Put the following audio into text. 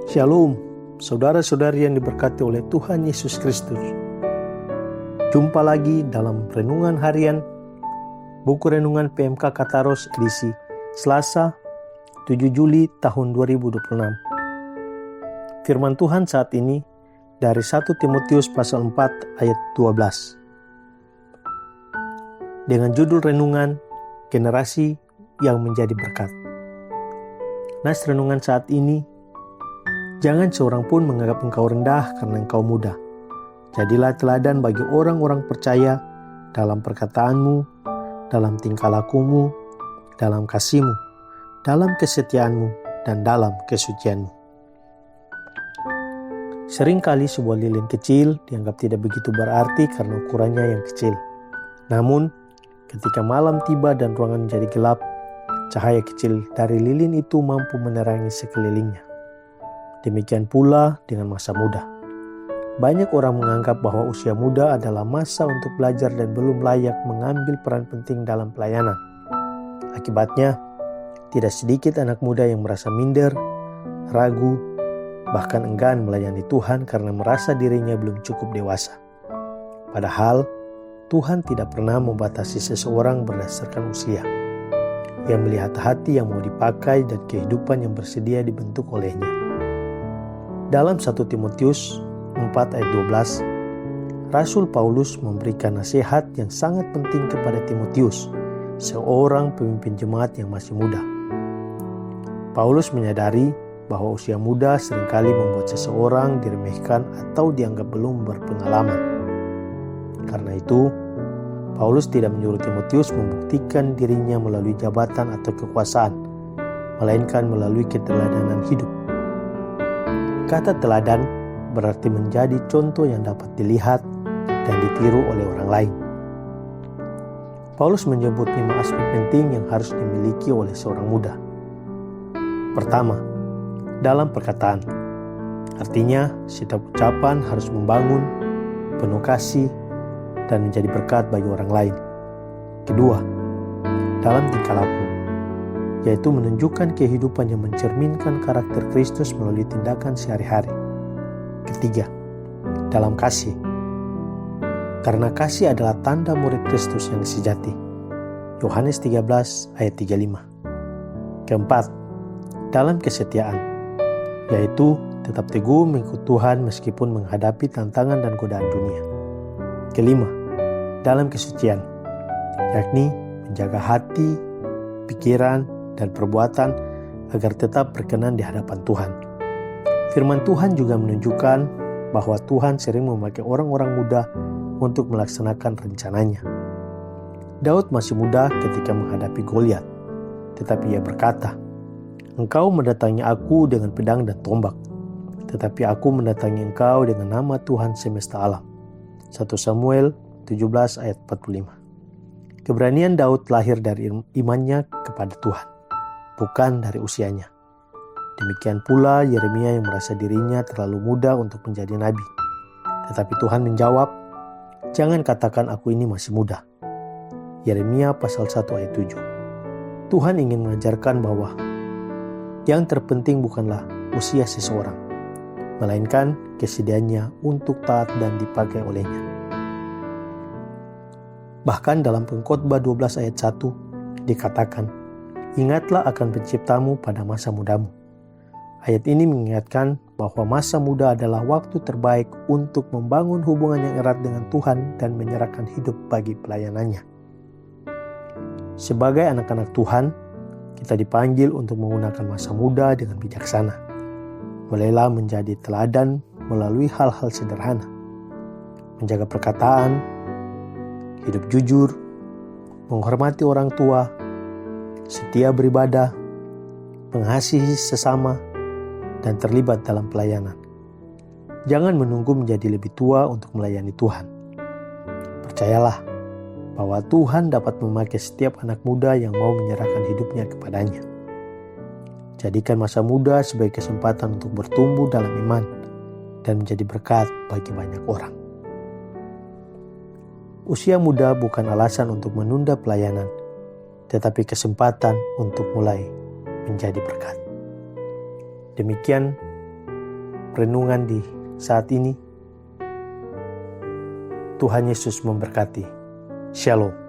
Shalom, saudara-saudari yang diberkati oleh Tuhan Yesus Kristus. Jumpa lagi dalam Renungan Harian, Buku Renungan PMK Kataros edisi Selasa 7 Juli tahun 2026. Firman Tuhan saat ini dari 1 Timotius pasal 4 ayat 12. Dengan judul renungan, Generasi yang menjadi berkat. Nas renungan saat ini, jangan seorang pun menganggap engkau rendah karena engkau muda. Jadilah teladan bagi orang-orang percaya dalam perkataanmu, dalam tingkah lakumu, dalam kasihmu, dalam kesetiaanmu, dan dalam kesucianmu. Seringkali sebuah lilin kecil dianggap tidak begitu berarti karena ukurannya yang kecil. Namun, ketika malam tiba dan ruangan menjadi gelap, cahaya kecil dari lilin itu mampu menerangi sekelilingnya. Demikian pula dengan masa muda. Banyak orang menganggap bahwa usia muda adalah masa untuk belajar dan belum layak mengambil peran penting dalam pelayanan. Akibatnya, tidak sedikit anak muda yang merasa minder, ragu, bahkan enggan melayani Tuhan karena merasa dirinya belum cukup dewasa. Padahal, Tuhan tidak pernah membatasi seseorang berdasarkan usia. Ia melihat hati yang mau dipakai dan kehidupan yang bersedia dibentuk olehnya. Dalam 1 Timotius 4 ayat 12, Rasul Paulus memberikan nasihat yang sangat penting kepada Timotius, seorang pemimpin jemaat yang masih muda. Paulus menyadari bahwa usia muda seringkali membuat seseorang diremehkan atau dianggap belum berpengalaman. Karena itu, Paulus tidak menyuruh Timotius membuktikan dirinya melalui jabatan atau kekuasaan, melainkan melalui keteladanan hidup. Kata teladan berarti menjadi contoh yang dapat dilihat dan ditiru oleh orang lain. Paulus menyebut 5 aspek penting yang harus dimiliki oleh seorang muda. Pertama, dalam perkataan. Artinya, setiap ucapan harus membangun, penuh kasih, dan menjadi berkat bagi orang lain. Kedua, dalam tingkah laku, yaitu menunjukkan kehidupan yang mencerminkan karakter Kristus melalui tindakan sehari-hari. Ketiga, dalam kasih. Karena kasih adalah tanda murid Kristus yang sejati. Yohanes 13 ayat 35. Keempat, dalam kesetiaan, yaitu tetap teguh mengikut Tuhan meskipun menghadapi tantangan dan godaan dunia. Kelima, dalam kesucian, yakni menjaga hati, pikiran, dan perbuatan agar tetap berkenan di hadapan Tuhan. Firman Tuhan juga menunjukkan bahwa Tuhan sering memakai orang-orang muda untuk melaksanakan rencananya. Daud masih muda ketika menghadapi Goliat, tetapi ia berkata, "Engkau mendatangi aku dengan pedang dan tombak, tetapi aku mendatangi engkau dengan nama Tuhan semesta alam." 1 Samuel 17 ayat 45. Keberanian Daud lahir dari imannya kepada Tuhan, bukan dari usianya. Demikian pula Yeremia yang merasa dirinya terlalu muda untuk menjadi nabi. Tetapi Tuhan menjawab, "Jangan katakan aku ini masih muda." Yeremia pasal 1 ayat 7. Tuhan ingin mengajarkan bahwa yang terpenting bukanlah usia seseorang, melainkan kesediaannya untuk taat dan dipakai olehnya. Bahkan dalam Pengkhotbah 12 ayat 1 dikatakan, "Ingatlah akan penciptamu pada masa mudamu." Ayat ini mengingatkan bahwa masa muda adalah waktu terbaik untuk membangun hubungan yang erat dengan Tuhan dan menyerahkan hidup bagi pelayanannya. Sebagai anak-anak Tuhan, kita dipanggil untuk menggunakan masa muda dengan bijaksana. Mulailah menjadi teladan melalui hal-hal sederhana. Menjaga perkataan, hidup jujur, menghormati orang tua, setia beribadah, mengasihi sesama, dan terlibat dalam pelayanan. Jangan menunggu menjadi lebih tua untuk melayani Tuhan. Percayalah bahwa Tuhan dapat memakai setiap anak muda yang mau menyerahkan hidupnya kepadanya. Jadikan masa muda sebagai kesempatan untuk bertumbuh dalam iman dan menjadi berkat bagi banyak orang. Usia muda bukan alasan untuk menunda pelayanan, tetapi kesempatan untuk mulai menjadi berkat. Demikian renungan di saat ini. Tuhan Yesus memberkati. Shalom.